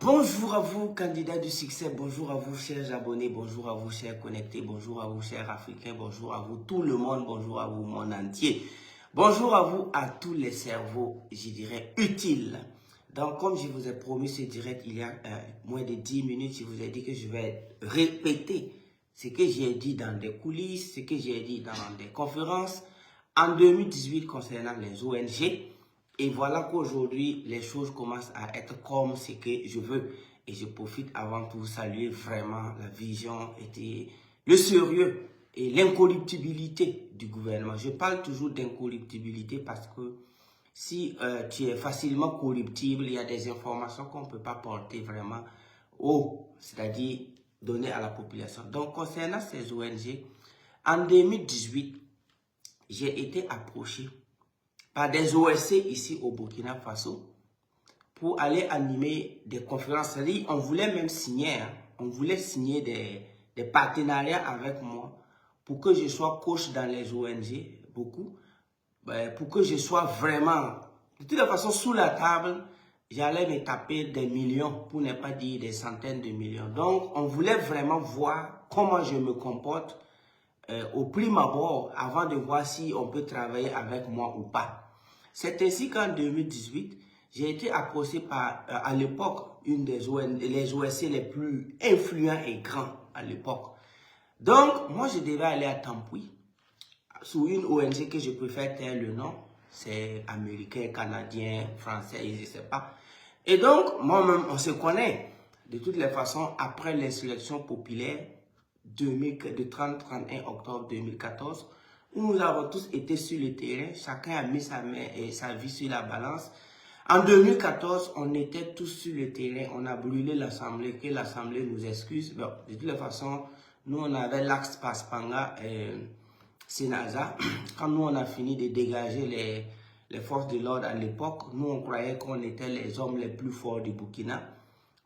Bonjour à vous, candidats du succès, bonjour à vous, chers abonnés, bonjour à vous, chers connectés, bonjour à vous, chers Africains, bonjour à vous, tout le monde, bonjour à vous, monde entier. Bonjour à vous, à tous les cerveaux, je dirais, utiles. Donc, comme je vous ai promis ce direct il y a moins de 10 minutes, je vous ai dit que je vais répéter ce que j'ai dit dans des coulisses, ce que j'ai dit dans des conférences en 2018 concernant les ONG. Et voilà qu'aujourd'hui, les choses commencent à être comme ce que je veux. Et je profite avant tout saluer vraiment la vision et le sérieux et l'incorruptibilité du gouvernement. Je parle toujours d'incorruptibilité parce que si tu es facilement corruptible, il y a des informations qu'on ne peut pas porter vraiment haut, c'est-à-dire donner à la population. Donc, concernant ces ONG, en 2018, j'ai été approché par des OSC ici au Burkina Faso pour aller animer des conférences. C'est-à-dire, on voulait même signer, on voulait signer des partenariats avec moi pour que je sois coach dans les ONG, beaucoup, pour que je sois vraiment, de toute façon, sous la table, j'allais me taper des millions, pour ne pas dire des centaines de millions. Donc, on voulait vraiment voir comment je me comporte au prime abord, avant de voir si on peut travailler avec moi ou pas. C'est ainsi qu'en 2018, j'ai été approché par, à l'époque, une des ONG, les OSC les plus influents et grands à l'époque. Donc, moi, je devais aller à Tampoui, sous une ONG que je préfère taire le nom. C'est américain, canadien, français, je ne sais pas. Et donc, moi-même, on se connaît. De toutes les façons, après l'insurrection populaire de 30-31 octobre 2014, où nous avons tous été sur le terrain, chacun a mis sa main et sa vie sur la balance. En 2014, on était tous sur le terrain, on a brûlé l'Assemblée, que l'Assemblée nous excuse. Bon, de toutes les façons, nous on avait l'axe Paspanga et Senaza. Quand nous on a fini de dégager les forces de l'ordre à l'époque, nous on croyait qu'on était les hommes les plus forts du Burkina.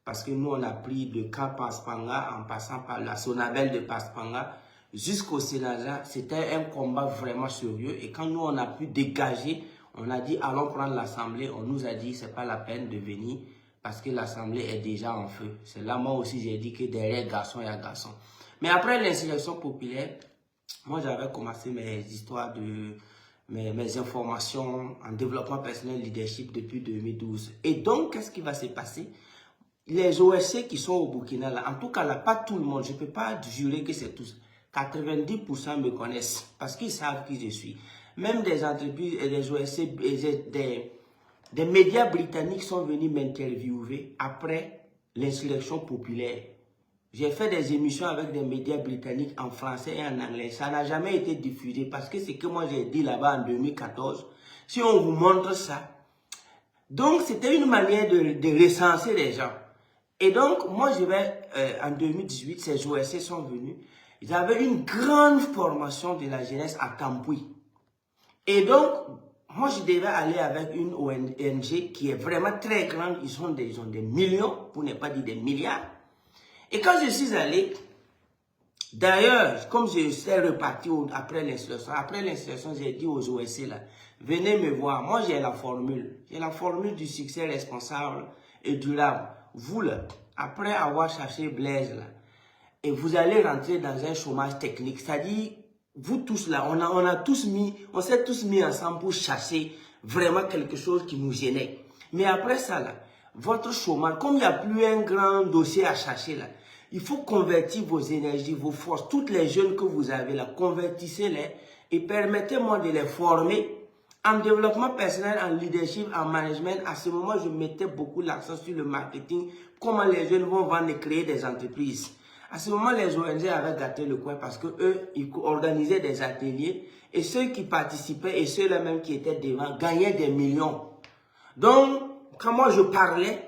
Parce que nous, on a pris de camp Paspanga en passant par la Sonabel de Paspanga jusqu'au Sénaza. C'était un combat vraiment sérieux. Et quand nous, on a pu dégager, on a dit allons prendre l'Assemblée. On nous a dit c'est pas la peine de venir parce que l'Assemblée est déjà en feu. C'est là, moi aussi, j'ai dit que derrière garçon, il y a garçon. Mais après l'insurrection populaire, moi, j'avais commencé mes histoires de mes informations en développement personnel leadership depuis 2012. Et donc, qu'est-ce qui va se passer? Les OSC qui sont au Burkina, là, en tout cas, là, pas tout le monde, je ne peux pas jurer que c'est tous. 90% me connaissent parce qu'ils savent qui je suis. Même des entreprises et des OSC, des médias britanniques sont venus m'interviewer après l'insurrection populaire. J'ai fait des émissions avec des médias britanniques en français et en anglais. Ça n'a jamais été diffusé parce que c'est que moi j'ai dit là-bas en 2014. Si on vous montre ça, donc c'était une manière de recenser les gens. Et donc, moi, je vais, en 2018, ces OSC sont venus. Ils avaient une grande formation de la jeunesse à Tampoui. Et donc, moi, je devais aller avec une ONG qui est vraiment très grande. Ils ont des millions, pour ne pas dire des milliards. Et quand je suis allé, d'ailleurs, comme je suis reparti après l'insurrection, j'ai dit aux OSC, là, venez me voir. Moi, j'ai la formule. J'ai la formule du succès responsable et durable. Vous, là, après avoir cherché Blaise, là, et vous allez rentrer dans un chômage technique, c'est-à-dire, vous tous là, on s'est tous mis ensemble pour chercher vraiment quelque chose qui nous gênait. Mais après ça, là, votre chômage, comme il n'y a plus un grand dossier à chercher, là, il faut convertir vos énergies, vos forces, toutes les jeunes que vous avez là, convertissez-les et permettez-moi de les former. En développement personnel, en leadership, en management, à ce moment, je mettais beaucoup l'accent sur le marketing, comment les jeunes vont vendre et créer des entreprises. À ce moment, les ONG avaient gâté le coin parce que eux, ils organisaient des ateliers et ceux qui participaient et ceux-là même qui étaient devant gagnaient des millions. Donc, quand moi je parlais,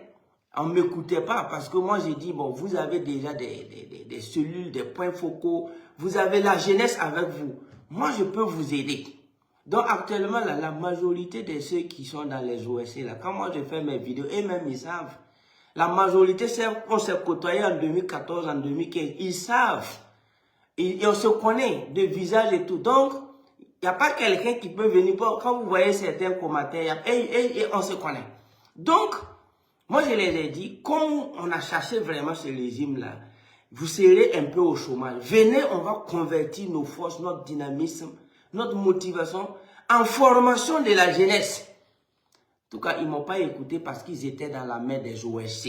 on ne m'écoutait pas parce que moi j'ai dit, bon, vous avez déjà des cellules, des points focaux, vous avez la jeunesse avec vous. Moi, je peux vous aider. Donc actuellement, là, la majorité de ceux qui sont dans les OSC, là, quand moi je fais mes vidéos, et même ils savent, la majorité, c'est qu'on s'est côtoyé en 2014, en 2015, ils savent, et on se connaît de visage et tout. Donc, il n'y a pas quelqu'un qui peut venir, quand vous voyez certains commentaires, et on se connaît. Donc, Moi, je les ai dit, comme on a cherché vraiment ce régime-là, vous serez un peu au chômage. Venez, on va convertir nos forces, notre dynamisme, notre motivation en formation de la jeunesse. En tout cas, ils ne m'ont pas écouté parce qu'ils étaient dans la main des OSC.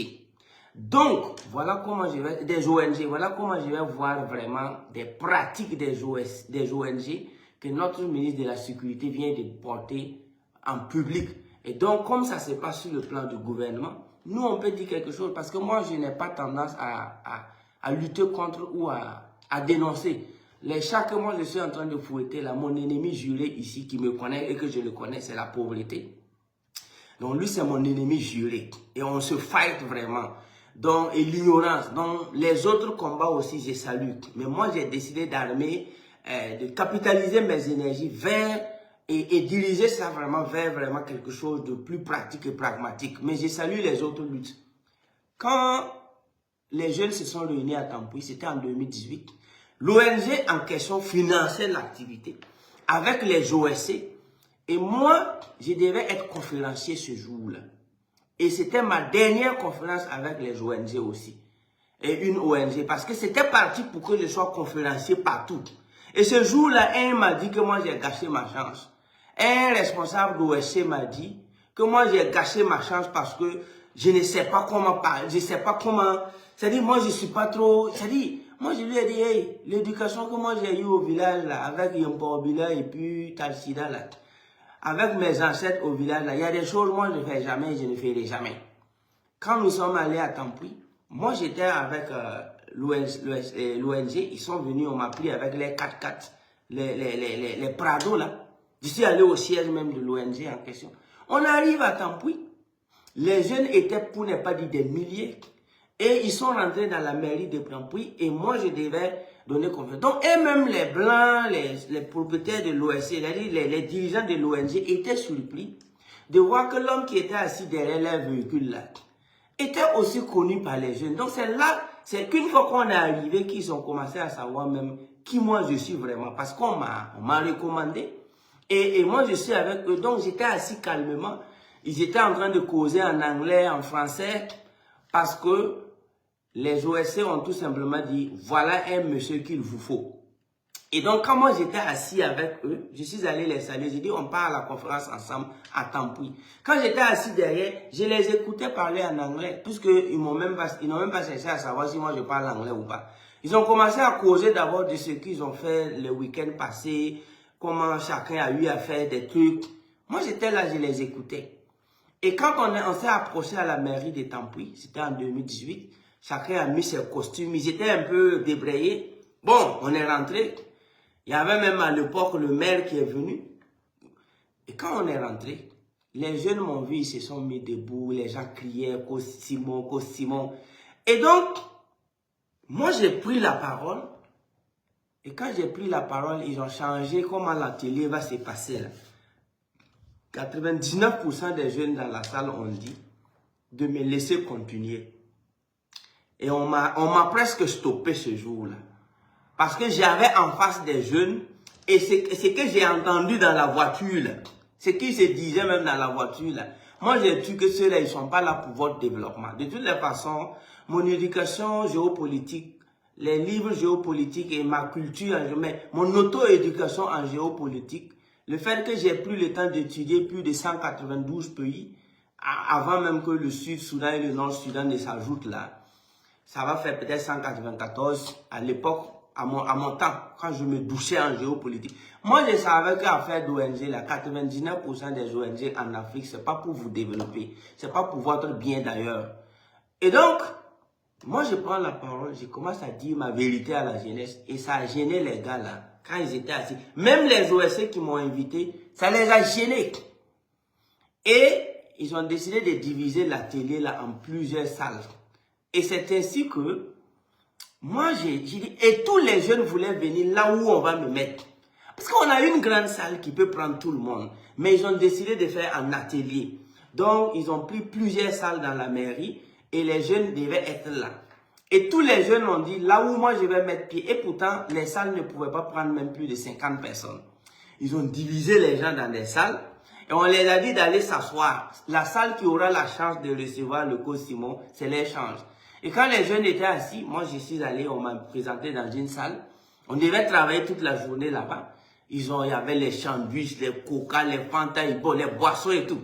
Donc, voilà comment je vais, des ONG, voilà comment je vais voir vraiment des pratiques des ONG que notre ministre de la Sécurité vient de porter en public. Et donc, comme ça se passe sur le plan du gouvernement, nous, on peut dire quelque chose parce que moi, je n'ai pas tendance à lutter contre ou à dénoncer. Les chats que moi, je suis en train de fouetter, là, mon ennemi juré ici, qui me connaît et que je le connais, c'est la pauvreté. Donc, lui, c'est mon ennemi juré. Et on se fight vraiment. Donc, et l'ignorance. Donc, les autres combats aussi, je salue. Mais moi, j'ai décidé d'armer, de capitaliser mes énergies vers et diriger ça vraiment vers vraiment quelque chose de plus pratique et pragmatique. Mais je salue les autres luttes. Quand les jeunes se sont réunis à Tampoui, c'était en 2018, l'ONG en question finançait l'activité avec les OSC. Et moi, je devais être conférencier ce jour-là. Et c'était ma dernière conférence avec les ONG aussi. Et une ONG. Parce que c'était parti pour que je sois conférencier partout. Et ce jour-là, un m'a dit que moi j'ai gâché ma chance. Un responsable d'OSC m'a dit que moi j'ai gâché ma chance parce que je ne sais pas comment parler. Je ne sais pas comment. C'est-à-dire, moi je suis pas trop. C'est-à-dire, moi je lui ai dit, hey, l'éducation que moi j'ai eue au village là, avec Yompobila et puis Talsida là. Avec mes ancêtres au village, là, il y a des choses moi je ne fais jamais et je ne ferai jamais. Quand nous sommes allés à Tampoui, moi j'étais avec l'ONG, ils sont venus, on m'a pris avec les 4x4, les Prado là. Je suis allé au siège même de l'ONG en question. On arrive à Tampoui, les jeunes étaient pour ne pas dire des milliers et ils sont rentrés dans la mairie de Tampoui et moi je devais donner confiance. Donc, et même les blancs, les propriétaires de l'OSC, les dirigeants de l'ONG étaient surpris de voir que l'homme qui était assis derrière leur véhicule là était aussi connu par les jeunes. Donc, c'est là, c'est qu'une fois qu'on est arrivé qu'ils ont commencé à savoir même qui moi je suis vraiment. Parce qu'on m'a recommandé. Et moi, je suis avec eux. Donc, j'étais assis calmement. Ils étaient en train de causer en anglais, en français, parce que les OSC ont tout simplement dit, voilà un monsieur qu'il vous faut. Et donc, quand moi j'étais assis avec eux, je suis allé les saluer, j'ai dit, on part à la conférence ensemble à Tampoui. Quand j'étais assis derrière, je les écoutais parler en anglais, puisqu'ils n'ont même pas cherché à savoir si moi je parle anglais ou pas. Ils ont commencé à causer d'abord de ce qu'ils ont fait le week-end passé, comment chacun a eu à faire des trucs. Moi j'étais là, je les écoutais. Et quand on s'est approché à la mairie de Tampoui, c'était en 2018, chacun a mis ses costumes, ils étaient un peu débrayés. Bon, on est rentré. Il y avait même à l'époque le maire qui est venu. Et quand on est rentré, les jeunes m'ont vu, ils se sont mis debout, les gens criaient, Simon, Simon. Et donc, moi j'ai pris la parole. Et quand j'ai pris la parole, ils ont changé comment l'atelier va se passer là. 99% des jeunes dans la salle ont dit de me laisser continuer. Et on m'a presque stoppé ce jour-là. Parce que j'avais en face des jeunes, et ce que j'ai entendu dans la voiture, là, ce qui se disait même dans la voiture, là, moi j'ai dit que ceux-là, ils ne sont pas là pour votre développement. De toutes les façons, mon éducation géopolitique, les livres géopolitiques et ma culture, mon auto-éducation en géopolitique, le fait que j'ai pris le temps d'étudier plus de 192 pays, avant même que le Sud-Soudan et le Nord-Soudan ne s'ajoutent là, ça va faire peut-être 194 à l'époque, à mon temps, quand je me douchais en géopolitique. Moi, je savais qu'à faire d'ONG, là, 99% des ONG en Afrique, c'est pas pour vous développer. C'est pas pour votre bien d'ailleurs. Et donc, moi, je prends la parole, je commence à dire ma vérité à la jeunesse. Et ça a gêné les gars, là, quand ils étaient assis. Même les OSC qui m'ont invité, ça les a gênés. Et ils ont décidé de diviser l'atelier, là, en plusieurs salles. Et c'est ainsi que, moi, j'ai dit, et tous les jeunes voulaient venir là où on va me mettre. Parce qu'on a une grande salle qui peut prendre tout le monde. Mais ils ont décidé de faire un atelier. Donc, ils ont pris plusieurs salles dans la mairie et les jeunes devaient être là. Et tous les jeunes ont dit, là où moi je vais mettre pied. Et pourtant, les salles ne pouvaient pas prendre même plus de 50 personnes. Ils ont divisé les gens dans des salles. Et on les a dit d'aller s'asseoir. La salle qui aura la chance de recevoir le coach Simon, c'est l'échange. Et quand les jeunes étaient assis, moi je suis allé, on m'a présenté dans une salle. On devait travailler toute la journée là-bas. Il y avait les sandwichs, les coca, les fanta, les boissons et tout.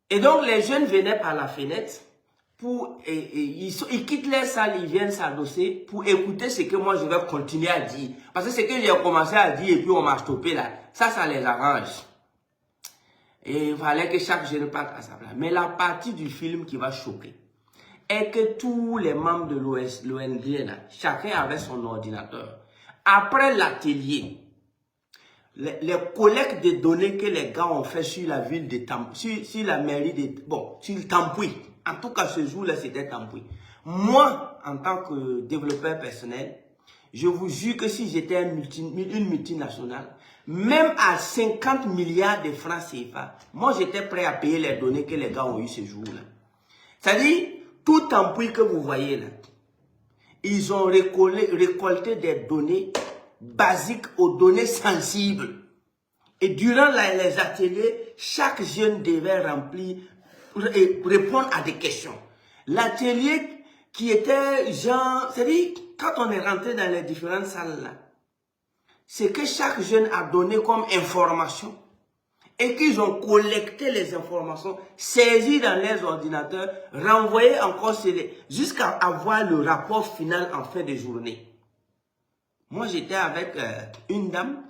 Et donc les jeunes venaient par la fenêtre. Ils quittent les salles, ils viennent s'adosser pour écouter ce que moi je vais continuer à dire. Parce que ce que j'ai commencé à dire et puis on m'a stoppé là, ça les arrange. Et il fallait que chaque jeune parte à sa place. Mais la partie du film qui va choquer est que tous les membres de l'ONG, chacun avait son ordinateur. Après l'atelier, les collectes de données que les gars ont fait sur la ville de Tampoui, sur la mairie de... Bon, sur Tampoui. En tout cas, ce jour-là, c'était Tampoui. Moi, en tant que développeur personnel, je vous jure que si j'étais une multinationale, même à 50 milliards de francs CFA, moi, j'étais prêt à payer les données que les gars ont eues ce jour-là. C'est-à-dire, tout Tampoui que vous voyez là, ils ont récolté des données basiques aux données sensibles. Et durant les ateliers, chaque jeune devait remplir et répondre à des questions. L'atelier qui était genre, c'est-à-dire, quand on est rentré dans les différentes salles là, c'est que chaque jeune a donné comme information et qu'ils ont collecté les informations, saisies dans les ordinateurs, renvoyées encore jusqu'à avoir le rapport final en fin de journée. Moi, j'étais avec une dame,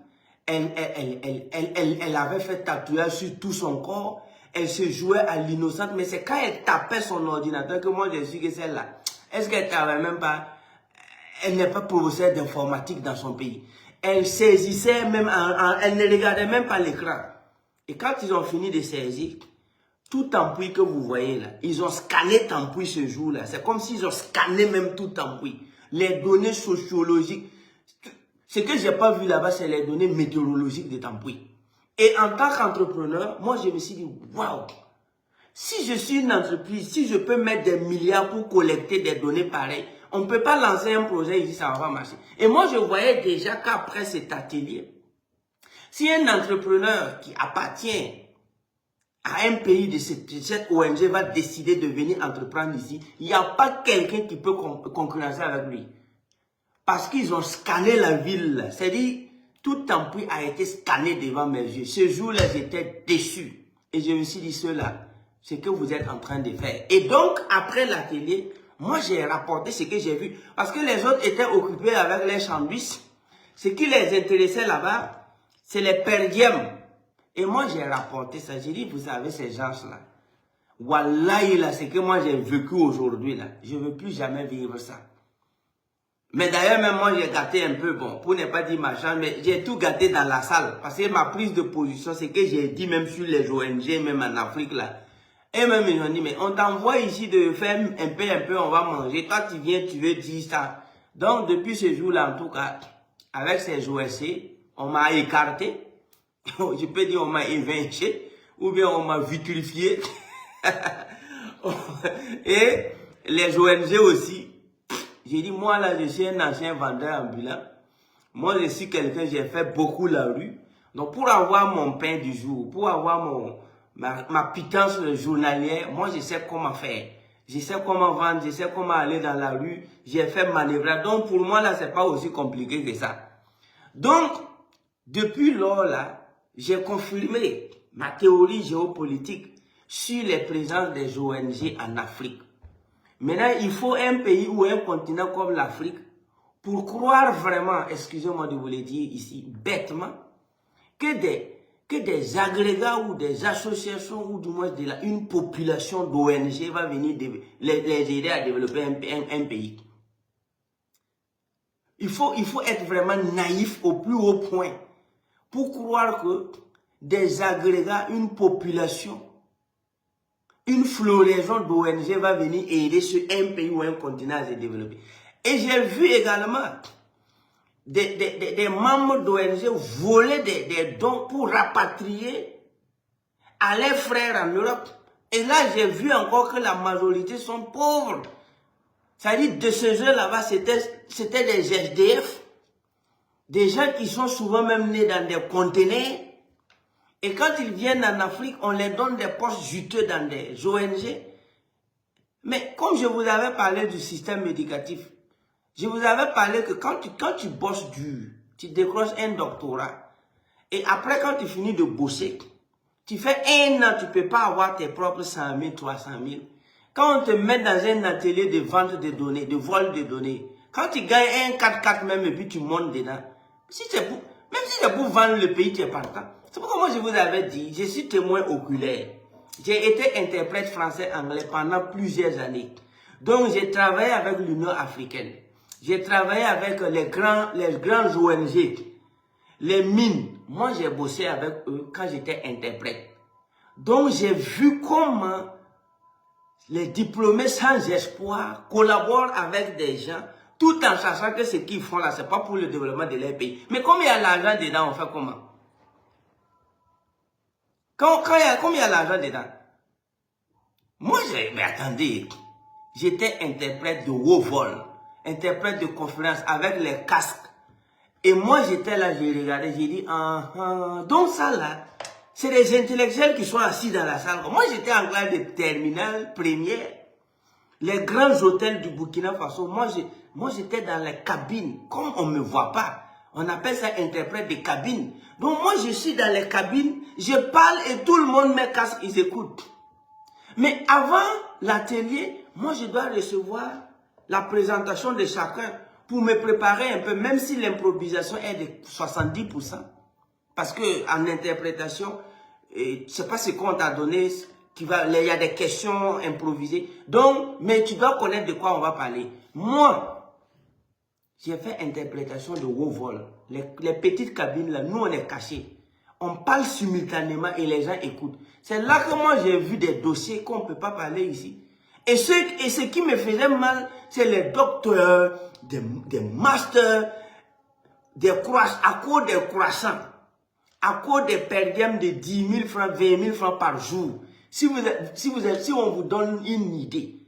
elle avait fait tatouage sur tout son corps, elle se jouait à l'innocente, mais c'est quand elle tapait son ordinateur que moi, je suis que celle-là. Est-ce qu'elle n'avait même pas, elle n'est pas professeure d'informatique dans son pays. Elle saisissait même, elle ne regardait même pas l'écran. Et quand ils ont fini de saisir, tout Tampoui que vous voyez là, ils ont scanné Tampoui ce jour-là. C'est comme s'ils ont scanné même tout Tampoui. Les données sociologiques. Ce que je n'ai pas vu là-bas, c'est les données météorologiques de Tampoui. Et en tant qu'entrepreneur, moi je me suis dit, waouh, si je suis une entreprise, si je peux mettre des milliards pour collecter des données pareilles, on ne peut pas lancer un projet ici, ça va pas marcher. Et moi je voyais déjà qu'après cet atelier, si un entrepreneur qui appartient à un pays de cette ONG va décider de venir entreprendre ici, il n'y a pas quelqu'un qui peut concurrencer avec lui. Parce qu'ils ont scanné la ville. C'est-à-dire, tout Tampoui a été scanné devant mes yeux. Ce jour-là, j'étais déçu. Et je me suis dit, cela, c'est ce que vous êtes en train de faire. Et donc, après l'atelier, moi, j'ai rapporté ce que j'ai vu. Parce que les autres étaient occupés avec les sandwichs. Ce qui les intéressait là-bas, c'est les perdièmes. Et moi, j'ai rapporté ça. J'ai dit, vous savez, ces gens-là, wallahi, là, c'est que moi, j'ai vécu aujourd'hui, là. Je ne veux plus jamais vivre ça. Mais d'ailleurs, même moi, j'ai gâté un peu, bon, pour ne pas dire machin, mais j'ai tout gâté dans la salle. Parce que ma prise de position, c'est que j'ai dit même sur les ONG, même en Afrique, là. Et même, ils ont dit, mais on t'envoie ici de faire un peu, on va manger. Toi, tu viens, tu veux dire ça. Donc, depuis ce jour-là, en tout cas, avec ces OSC, on m'a écarté. Je peux dire, on m'a évinché. Ou bien, on m'a vitrifié. Et les ONG aussi. J'ai dit, moi là, je suis un ancien vendeur ambulant. Moi, je suis quelqu'un, j'ai fait beaucoup la rue. Donc, pour avoir mon pain du jour, pour avoir ma pitance journalière, moi, je sais comment faire. Je sais comment vendre, je sais comment aller dans la rue. J'ai fait manœuvrer. Donc, pour moi, là, c'est pas aussi compliqué que ça. Donc, depuis lors, là, j'ai confirmé ma théorie géopolitique sur les présences des ONG en Afrique. Maintenant, il faut un pays ou un continent comme l'Afrique pour croire vraiment, excusez-moi de vous le dire ici, bêtement, que des agrégats ou des associations ou du moins une population d'ONG va venir les aider à développer un pays. Il faut être vraiment naïf au plus haut point pour croire que des agrégats, une population, une floraison d'ONG va venir aider sur un pays ou un continent à se développer. Et j'ai vu également des membres d'ONG voler des dons pour rapatrier à leurs frères en Europe. Et là, j'ai vu encore que la majorité sont pauvres. C'est-à-dire, de ce jeu là-bas, c'était des SDF, des gens qui sont souvent même nés dans des conteneurs. Et quand ils viennent en Afrique, on les donne des postes juteux dans des ONG. Mais comme je vous avais parlé du système éducatif, je vous avais parlé que quand tu bosses dur, tu décroches un doctorat, et après quand tu finis de bosser, tu fais 1 an, tu ne peux pas avoir tes propres 100 000, 300 000. Quand on te met dans un atelier de vente de données, de vol de données, quand tu gagnes un 4x4 même et puis tu montes dedans, même si c'est pour vendre le pays, tu es partant. C'est pourquoi moi je vous avais dit, je suis témoin oculaire. J'ai été interprète français-anglais pendant plusieurs années. Donc j'ai travaillé avec l'Union africaine. J'ai travaillé avec les grands ONG, les mines. Moi j'ai bossé avec eux quand j'étais interprète. Donc j'ai vu comment les diplômés sans espoir collaborent avec des gens tout en sachant que ce qu'ils font là, ce n'est pas pour le développement de leur pays. Mais comme il y a l'argent dedans, on fait comment? Comme il y a l'argent dedans. Moi, mais attendez, j'étais interprète de haut vol, interprète de conférence avec les casques. Et moi, j'étais là, j'ai regardé, j'ai dit, donc ça là, c'est des intellectuels qui sont assis dans la salle. Moi, j'étais en classe de terminale, première. Les grands hôtels du Burkina Faso, moi, j'étais dans les cabines. Comme on ne me voit pas, on appelle ça interprète de cabine. Donc, moi, je suis dans les cabines, je parle et tout le monde met casque, ils écoutent. Mais avant l'atelier, moi, je dois recevoir la présentation de chacun pour me préparer un peu, même si l'improvisation est de 70%. Parce qu'en interprétation, c'est pas ce qu'on t'a donné, il y a des questions improvisées. Donc, mais tu dois connaître de quoi on va parler. Moi, j'ai fait interprétation de haut vol. Les petites cabines là, nous on est cachés. On parle simultanément et les gens écoutent. C'est là que moi j'ai vu des dossiers qu'on ne peut pas parler ici. Et ce qui me faisait mal, c'est les docteurs, des masters, à cause des croissants, à cause des perdièmes de 10 000 francs, 20 000 francs par jour. Si on vous donne une idée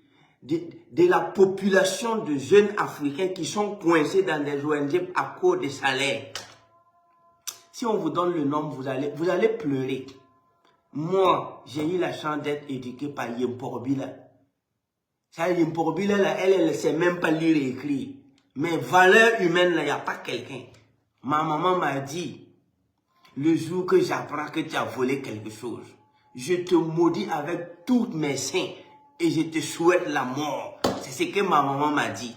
de la population de jeunes Africains qui sont coincés dans des ONG à cause des salaires, si on vous donne le nombre, vous allez pleurer. Moi, j'ai eu la chance d'être éduqué par Yemporbila. Ça, Yemporbila, elle ne sait même pas lire et écrire. Mais valeur humaine, il n'y a pas quelqu'un. Ma maman m'a dit, le jour que j'apprends que tu as volé quelque chose, je te maudis avec toutes mes seins et je te souhaite la mort. C'est ce que ma maman m'a dit.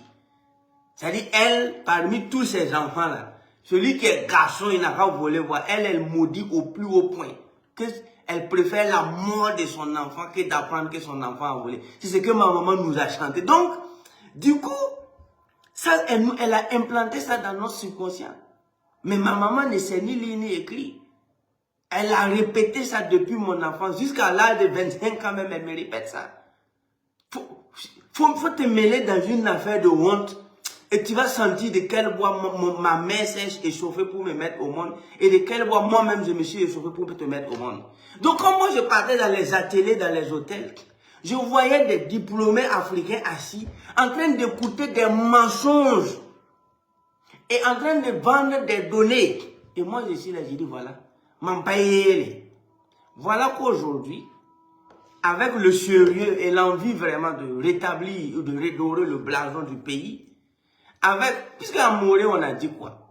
C'est-à-dire, elle, parmi tous ces enfants-là, celui qui est garçon, il n'a pas volé voir. Elle maudit au plus haut point. Elle préfère la mort de son enfant que d'apprendre que son enfant a volé. C'est ce que ma maman nous a chanté. Donc, du coup, ça, elle a implanté ça dans notre subconscient. Mais ma maman ne sait ni lire ni écrire. Elle a répété ça depuis mon enfance. Jusqu'à l'âge de 25 ans même, elle me répète ça. Faut te mêler dans une affaire de honte. Et tu vas sentir de quel bois ma mère s'est échauffée pour me mettre au monde. Et de quel bois moi-même je me suis échauffé pour te mettre au monde. Donc quand moi je partais dans les ateliers, dans les hôtels, je voyais des diplômés africains assis en train d'écouter des mensonges. Et en train de vendre des données. Et moi je suis là, je dis voilà. Voilà qu'aujourd'hui, avec le sérieux et l'envie vraiment de rétablir ou de redorer le blason du pays, puisque à Moré, on a dit quoi?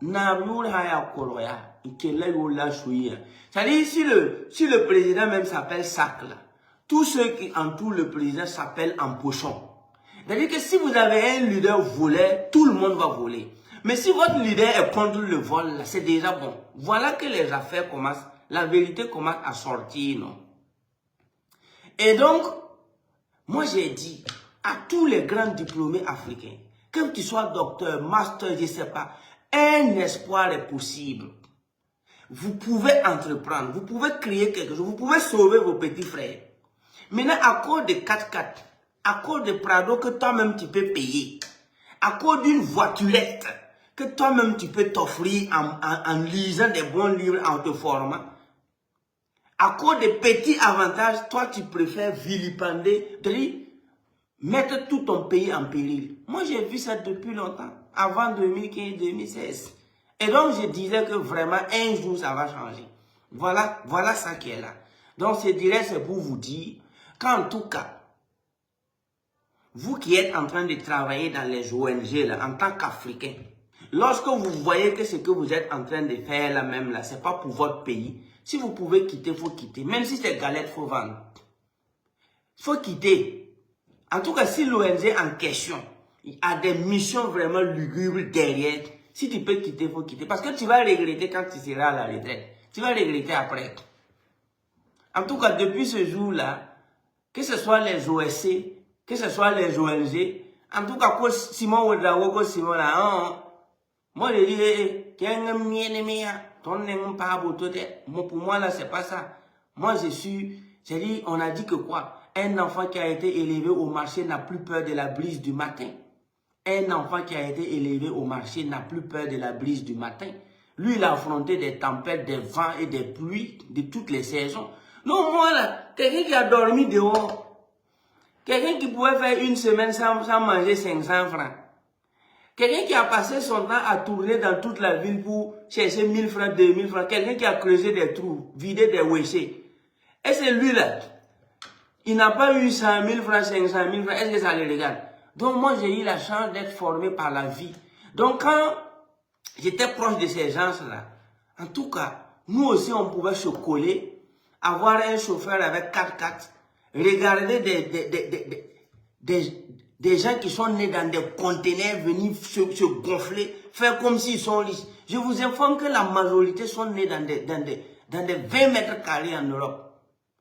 C'est-à-dire, si le président même s'appelle Sac, là, tous ceux qui entourent le président s'appellent en pochon. C'est-à-dire que si vous avez un leader voleur, tout le monde va voler. Mais si votre leader est contre le vol, c'est déjà bon. Voilà que les affaires commencent, la vérité commence à sortir, non? Et donc, moi j'ai dit à tous les grands diplômés africains, que tu sois docteur, master, je ne sais pas, un espoir est possible. Vous pouvez entreprendre, vous pouvez créer quelque chose, vous pouvez sauver vos petits frères. Maintenant, à cause de 4x4, à cause de Prado que toi-même tu peux payer, à cause d'une voiturette que toi-même tu peux t'offrir en lisant des bons livres, en te formant, à cause de petits avantages, toi tu préfères vilipender, mettre tout ton pays en péril. Moi j'ai vu ça depuis longtemps, avant 2015-2016. Et donc je disais que vraiment un jour ça va changer. Voilà ça qui est là. Donc, je dirais, c'est pour vous dire qu'en tout cas, vous qui êtes en train de travailler dans les ONG là, en tant qu'Africain, lorsque vous voyez que ce que vous êtes en train de faire là même là, c'est pas pour votre pays, si vous pouvez quitter, il faut quitter. Même si c'est galette, il faut vendre. Il faut quitter. En tout cas, si l'ONG en question a des missions vraiment lugubres derrière, si tu peux quitter, il faut quitter. Parce que tu vas regretter quand tu seras à la retraite. Tu vas regretter après. En tout cas, depuis ce jour-là, que ce soit les OSC, que ce soit les ONG, en tout cas, quand Simon Ouedraogo, que Simon là, moi je dis, pour moi là, c'est pas ça. Moi j'ai dit, on a dit que quoi? Un enfant qui a été élevé au marché n'a plus peur de la brise du matin. Un enfant qui a été élevé au marché n'a plus peur de la brise du matin. Lui, il a affronté des tempêtes, des vents et des pluies de toutes les saisons. Non, moi là, quelqu'un qui a dormi dehors, quelqu'un qui pouvait faire une semaine sans manger 500 francs, quelqu'un qui a passé son temps à tourner dans toute la ville pour chercher 1000 francs, 2000 francs, quelqu'un qui a creusé des trous, vidé des wéchés. Et c'est lui là, il n'a pas eu 100 000 francs, 500 000 francs, est-ce que ça le regarde? Donc moi j'ai eu la chance d'être formé par la vie. Donc quand j'étais proche de ces gens-là, en tout cas, nous aussi on pouvait se coller, avoir un chauffeur avec 4x4, regarder des gens qui sont nés dans des conteneurs venir se gonfler, faire comme s'ils sont riches. Je vous informe que la majorité sont nés dans des 20 mètres carrés en Europe.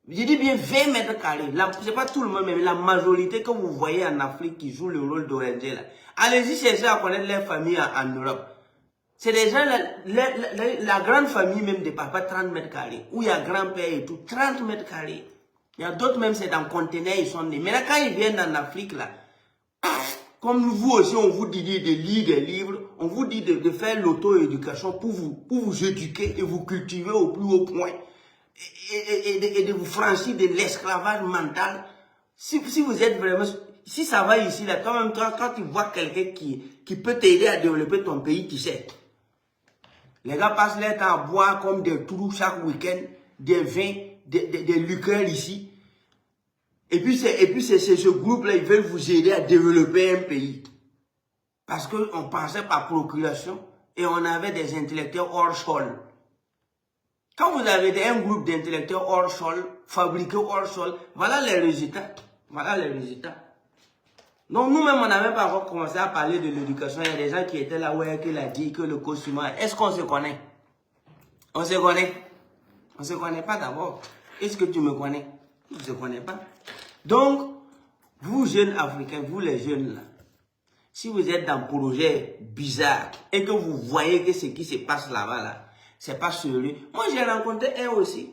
Je dis bien 20 mètres carrés. C'est pas tout le monde, mais la majorité que vous voyez en Afrique qui joue le rôle d'ONG là. Allez-y chercher à connaître leur famille en Europe. C'est des gens, la grande famille même de papa, 30 mètres carrés. Où il y a grand-père et tout, 30 mètres carrés. Il y a d'autres même, c'est dans conteneurs, ils sont nés. Mais là, quand ils viennent en Afrique là, comme vous aussi, on vous dit de lire des livres, on vous dit de faire l'auto-éducation pour vous éduquer et vous cultiver au plus haut point. Et de vous franchir de l'esclavage mental. Si vous êtes vraiment, si ça va ici, là, quand tu vois quelqu'un qui peut t'aider à développer ton pays, tu sais. Les gars passent leur temps à boire comme des trous chaque week-end, des vins, des liqueurs ici. Et puis c'est ce groupe-là, ils veulent vous aider à développer un pays. Parce qu'on pensait par procuration et on avait des intellectuels hors sol. Quand vous avez un groupe d'intellectuels hors sol, fabriqués hors sol, voilà les résultats. Voilà les résultats. Donc nous-mêmes, on n'avait pas encore commencé à parler de l'éducation. Il y a des gens qui étaient là, ouais, qu'il a dit que le costume. Est-ce qu'on se connaît? On se connaît? On ne se connaît pas d'abord. Est-ce que tu me connais? On ne se connaît pas. Donc, vous jeunes Africains, vous les jeunes là, si vous êtes dans un projet bizarre et que vous voyez que ce qui se passe là-bas, là, c'est pas sérieux. Moi, j'ai rencontré un aussi.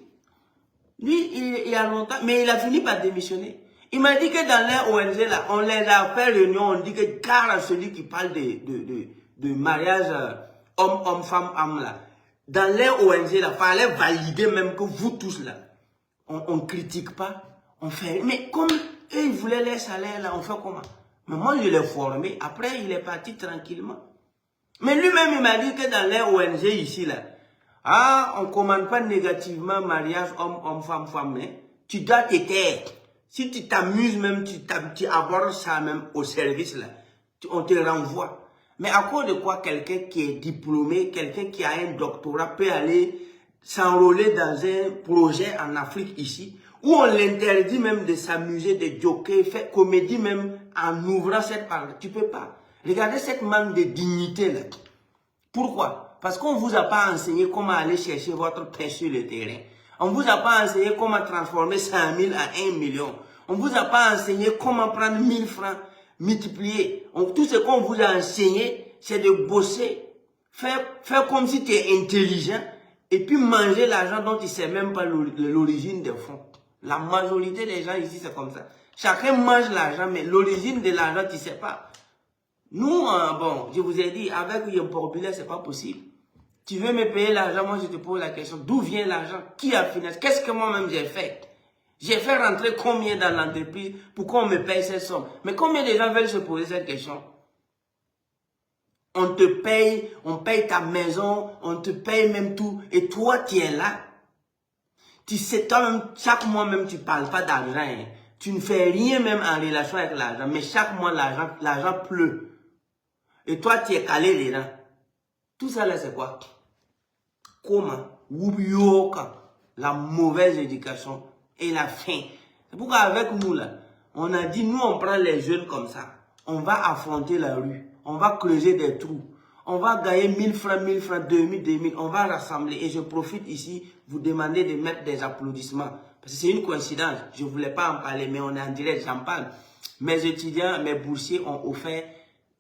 Lui, il y a longtemps, mais il a fini par démissionner. Il m'a dit que dans les ONG, là, on les a fait réunion, on dit que car celui qui parle de mariage homme, femme, là, dans les ONG, là, il fallait valider même que vous tous, là, on ne critique pas, on fait. Mais comme eux, ils voulaient les salaires, là, on fait comment? Mais moi, je l'ai formé. Après, il est parti tranquillement. Mais lui-même, il m'a dit que dans les ONG ici, là, on ne commande pas négativement mariage homme, femme, mais tu dois te taire. Si tu t'amuses même, tu abordes ça même au service, là, on te renvoie. Mais à cause de quoi quelqu'un qui est diplômé, quelqu'un qui a un doctorat peut aller s'enrôler dans un projet en Afrique ici, où on l'interdit même de s'amuser, de joker, faire comédie même en ouvrant cette parole. Tu peux pas. Regardez cette manque de dignité là. Pourquoi? Parce qu'on ne vous a pas enseigné comment aller chercher votre pain sur le terrain. On ne vous a pas enseigné comment transformer 100 000 à 1 million. On ne vous a pas enseigné comment prendre 1000 francs, multiplier. Tout ce qu'on vous a enseigné, c'est de bosser, faire comme si tu es intelligent, et puis manger l'argent dont tu ne sais même pas l'origine des fonds. La majorité des gens ici, c'est comme ça. Chacun mange l'argent, mais l'origine de l'argent, tu ne sais pas. Nous, bon, je vous ai dit, avec le populaire, ce n'est pas possible. Tu veux me payer l'argent, moi je te pose la question, d'où vient l'argent? Qui a financé? Qu'est-ce que moi-même j'ai fait? J'ai fait rentrer combien dans l'entreprise pour qu'on me paye cette somme? Mais combien de gens veulent se poser cette question? On paye ta maison, on te paye même tout, et toi tu es là. Tu sais, toi-même, chaque mois même, tu parles pas d'argent. Hein. Tu ne fais rien même en relation avec l'argent. Mais chaque mois, l'argent pleut. Et toi, tu es calé dedans. Tout ça là, c'est quoi? Comment? La mauvaise éducation et la faim. C'est pourquoi avec nous là, on a dit, nous on prend les jeunes comme ça. On va affronter la rue. On va creuser des trous. On va gagner 1000 francs, 2000, 2000. On va rassembler. Et je profite ici, vous demander de mettre des applaudissements. Parce que c'est une coïncidence. Je ne voulais pas en parler, mais on est en direct, j'en parle. Mes étudiants, mes boursiers ont offert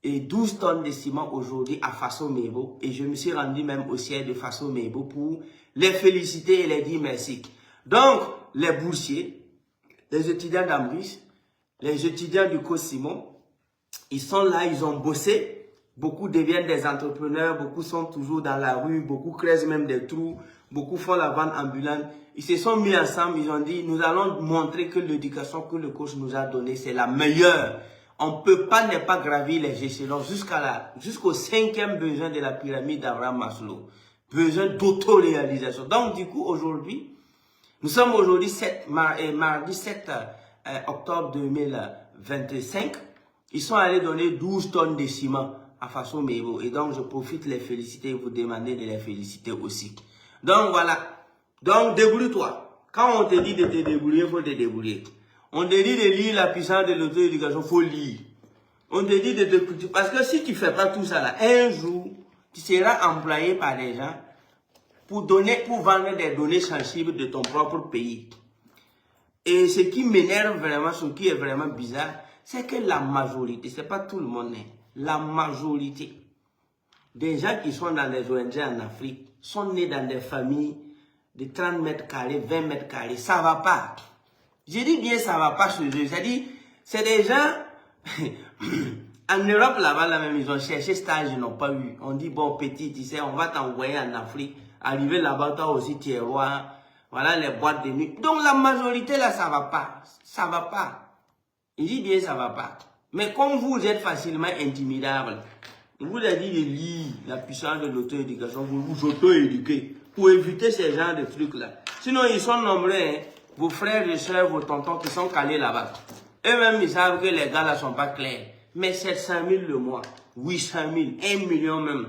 12 tonnes de ciment aujourd'hui à Faso Mebo. Et je me suis rendu même au siège de Faso Mebo pour les féliciter et les dire merci. Donc, les boursiers, les étudiants d'Ambris, les étudiants du Cosimo, ils sont là, ils ont bossé. Beaucoup deviennent des entrepreneurs, beaucoup sont toujours dans la rue, beaucoup creusent même des trous, beaucoup font la vente ambulante. Ils se sont mis ensemble, ils ont dit, nous allons montrer que l'éducation que le coach nous a donnée, c'est la meilleure. On ne peut pas ne pas gravir les échelons jusqu'au 5e besoin de la pyramide d'Abraham Maslow. Besoin d'autoréalisation. Donc, du coup, aujourd'hui, nous sommes aujourd'hui mardi 7 octobre 2025. Ils sont allés donner 12 tonnes de ciment à Faso Mebo. Et donc, je profite de les féliciter et vous demander de les féliciter aussi. Donc, voilà. Donc, débrouille-toi. Quand on te dit de te débrouiller, il faut te débrouiller. On te dit de lire la puissance de l'auto-éducation, il faut lire. On te dit de te... Parce que si tu ne fais pas tout ça là, un jour, tu seras employé par des gens pour vendre des données sensibles de ton propre pays. Et ce qui m'énerve vraiment, ce qui est vraiment bizarre, c'est que la majorité, ce n'est pas tout le monde, hein, la majorité des gens qui sont dans les ONG en Afrique sont nés dans des familles de 30 mètres carrés, 20 mètres carrés. Ça ne va pas. Je dis bien ça ne va pas chez eux. C'est-à-dire, c'est des gens... En Europe, là-bas, là même, ils ont cherché stage, ils n'ont pas eu. On dit, bon, petit, tu sais, on va t'envoyer en Afrique. Arriver là-bas, toi aussi, tu es roi. Voilà les boîtes de nuit. Donc, la majorité, là, ça ne va pas. Ça ne va pas. Il dit bien, ça ne va pas. Mais comme vous êtes facilement intimidable, je vous ai dit de lire la puissance de l'auto-éducation, vous vous auto-éduquez pour éviter ces genres de trucs-là. Sinon, ils sont nombreux, hein, vos frères et soeurs, vos tontons qui sont calés là-bas. Eux-mêmes, ils savent que les gars là ne sont pas clairs. Mais 700 000 le mois, 800 000, 1 million même.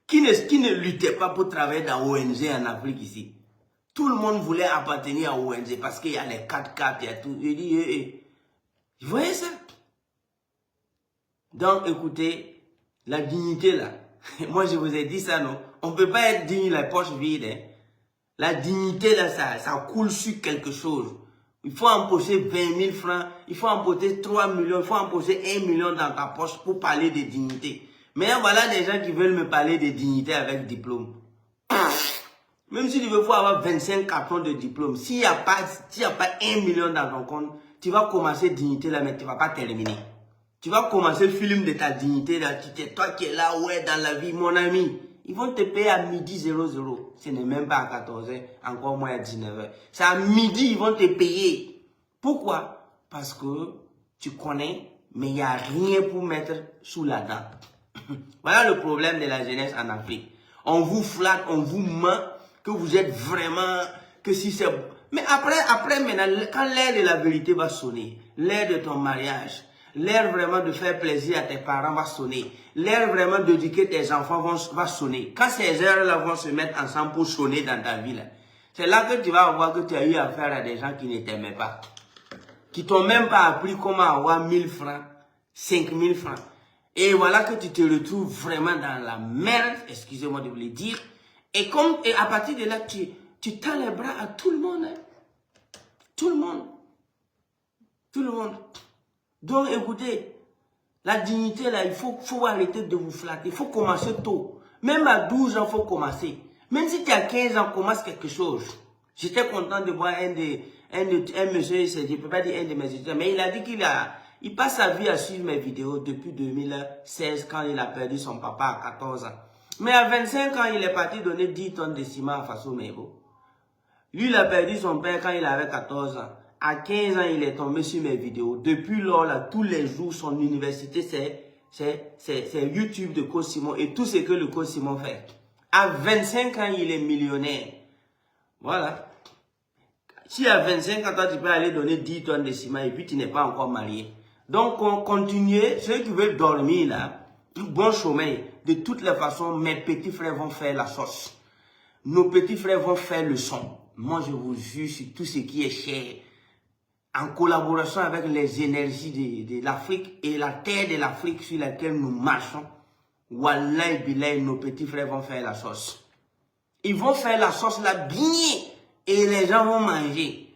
Qui ne luttait pas pour travailler dans ONG en Afrique ici? Tout le monde voulait appartenir à ONG parce qu'il y a les 4 il y a tout. Je dis, vous voyez ça? Donc, écoutez, la dignité là, moi je vous ai dit ça, non? On ne peut pas être digne la poche vide. Hein? La dignité là, ça coule sur quelque chose. Il faut empocher 20 000 francs, il faut empocher 3 millions, il faut empocher 1 million dans ta poche pour parler de dignité. Mais voilà des gens qui veulent me parler de dignité avec diplôme. Même si tu veux avoir 25 cartons de diplôme, s'il n'y a pas 1 million dans ton compte, tu vas commencer dignité là, mais tu ne vas pas terminer. Tu vas commencer le film de ta dignité là, toi qui es là, ouais, dans la vie, mon ami. Ils vont te payer à midi 00. Ce n'est même pas à 14h, encore moins à 19h. C'est à midi, ils vont te payer. Pourquoi? Parce que tu connais, mais il n'y a rien pour mettre sous la dent. Voilà le problème de la jeunesse en Afrique. On vous flatte, on vous ment, que vous êtes vraiment, que si c'est... Mais après maintenant, quand l'heure de la vérité va sonner, l'heure de ton mariage, l'heure vraiment de faire plaisir à tes parents va sonner. L'heure vraiment d'éduquer tes enfants va sonner. Quand ces heures-là vont se mettre ensemble pour sonner dans ta vie, c'est là que tu vas voir que tu as eu affaire à des gens qui ne t'aimaient pas. Qui t'ont même pas appris comment avoir 1000 francs, 5000 francs. Et voilà que tu te retrouves vraiment dans la merde, excusez-moi de vous le dire. Et à partir de là, tu tends les bras à tout le monde. Hein. Tout le monde. Tout le monde. Donc, écoutez, la dignité, là, il faut arrêter de vous flatter. Il faut commencer tôt. Même à 12 ans, il faut commencer. Même si tu as 15 ans, commence quelque chose. J'étais content de voir un monsieur, je ne peux pas dire un de mes étudiants, mais il a dit il passe sa vie à suivre mes vidéos depuis 2016, quand il a perdu son papa à 14 ans. Mais à 25 ans, il est parti donner 10 tonnes de ciment à Faso Mebo. Lui, il a perdu son père quand il avait 14 ans. À 15 ans, il est tombé sur mes vidéos. Depuis lors, là, tous les jours, son université, c'est YouTube de Coach Simon et tout ce que le Coach Simon fait. À 25 ans, il est millionnaire. Voilà. Si à 25 ans, toi, tu peux aller donner 10 tonnes de ciment et puis tu n'es pas encore marié. Donc, continuez. Ceux qui veulent dormir là, bon sommeil. De toutes les façons, mes petits frères vont faire la sauce. Nos petits frères vont faire le son. Moi, je vous jure sur tout ce qui est cher. En collaboration avec les énergies de l'Afrique et la terre de l'Afrique sur laquelle nous marchons. Wallahi billahi, nos petits frères vont faire la sauce. Ils vont faire la sauce là bien et les gens vont manger.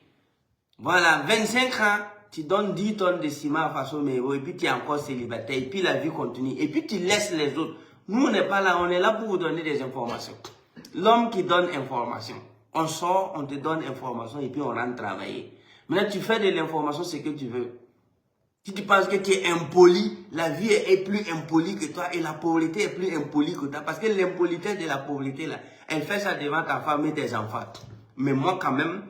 Voilà, 25 ans, tu donnes 10 tonnes de ciment à façon Méo et puis tu es encore célibataire et puis la vie continue et puis tu laisses les autres. Nous, on n'est pas là, on est là pour vous donner des informations. L'homme qui donne information. On sort, on te donne information et puis on rentre travailler. Maintenant, tu fais de l'information ce que tu veux. Si tu penses que tu es impoli, la vie est plus impolie que toi et la pauvreté est plus impolie que toi. Parce que l'impolitesse de la pauvreté, là, elle fait ça devant ta femme et tes enfants. Mais moi, quand même,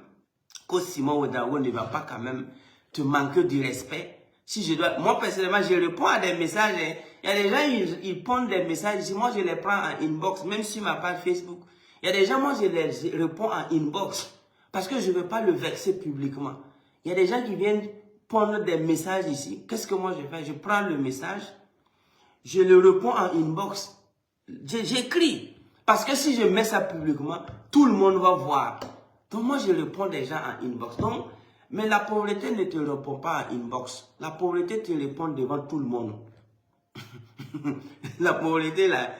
que Simon Ouedraogo ne va pas quand même te manquer du respect. Si je dois, moi, personnellement, je réponds à des messages. Hein. Il y a des gens, ils pondent des messages. Si moi, je les prends en inbox, même sur ma page Facebook. Il y a des gens, moi, je les réponds en inbox. Parce que je ne veux pas le vexer publiquement. Il y a des gens qui viennent pondre des messages ici. Qu'est-ce que moi je fais? Je prends le message, je le réponds en inbox. J'écris. Parce que si je mets ça publiquement, tout le monde va voir. Donc moi je réponds déjà en inbox. Donc, mais la pauvreté ne te répond pas en inbox. La pauvreté te répond devant tout le monde. La pauvreté là,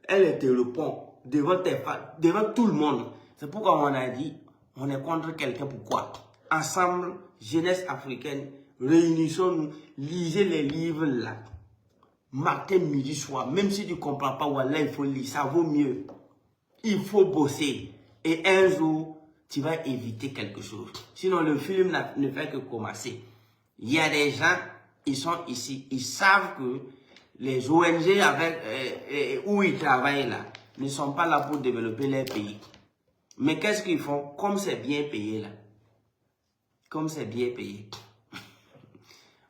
elle te répond devant tes fans, devant tout le monde. C'est pourquoi on a dit, on est contre quelqu'un. Pourquoi? Ensemble, jeunesse africaine, réunissons-nous, lisez les livres là. Matin, midi, soir. Même si tu ne comprends pas, voilà, il faut lire, ça vaut mieux. Il faut bosser. Et un jour, tu vas éviter quelque chose. Sinon, le film ne fait que commencer. Il y a des gens, ils sont ici, ils savent que les ONG où ils travaillent là, ne sont pas là pour développer leur pays. Mais qu'est-ce qu'ils font? Comme c'est bien payé là. Comme c'est bien payé.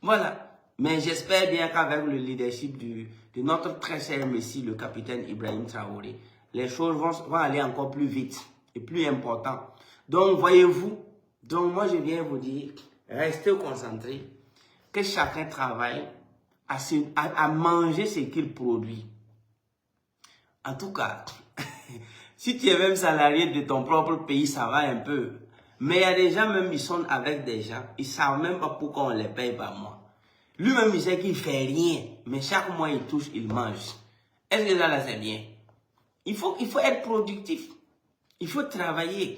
Voilà. Mais j'espère bien qu'avec le leadership de notre très cher Messie, le capitaine Ibrahim Traoré, les choses vont aller encore plus vite et plus important. Donc, voyez-vous, donc moi je viens vous dire, restez concentrés, que chacun travaille à manger ce qu'il produit. En tout cas, si tu es même salarié de ton propre pays, ça va un peu. Mais il y a des gens, même ils sont avec des gens, ils ne savent même pas pourquoi on les paye par mois. Lui-même, il sait qu'il ne fait rien, mais chaque mois, il touche, il mange. Est-ce que là, c'est bien? Il faut être productif. Il faut travailler.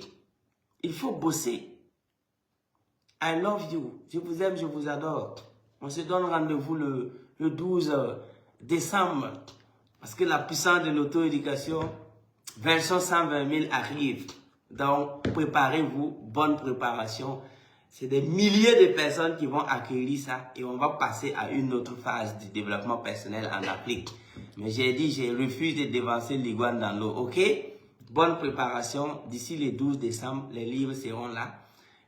Il faut bosser. I love you. Je vous aime, je vous adore. On se donne rendez-vous le 12 décembre. Parce que la puissance de l'auto-éducation, version 120 000 arrive. Donc, préparez-vous, bonne préparation. C'est des milliers de personnes qui vont accueillir ça et on va passer à une autre phase du développement personnel en Afrique. Mais j'ai dit, j'ai refusé de dévancer l'iguane dans l'eau, ok? Bonne préparation. D'ici le 12 décembre, les livres seront là.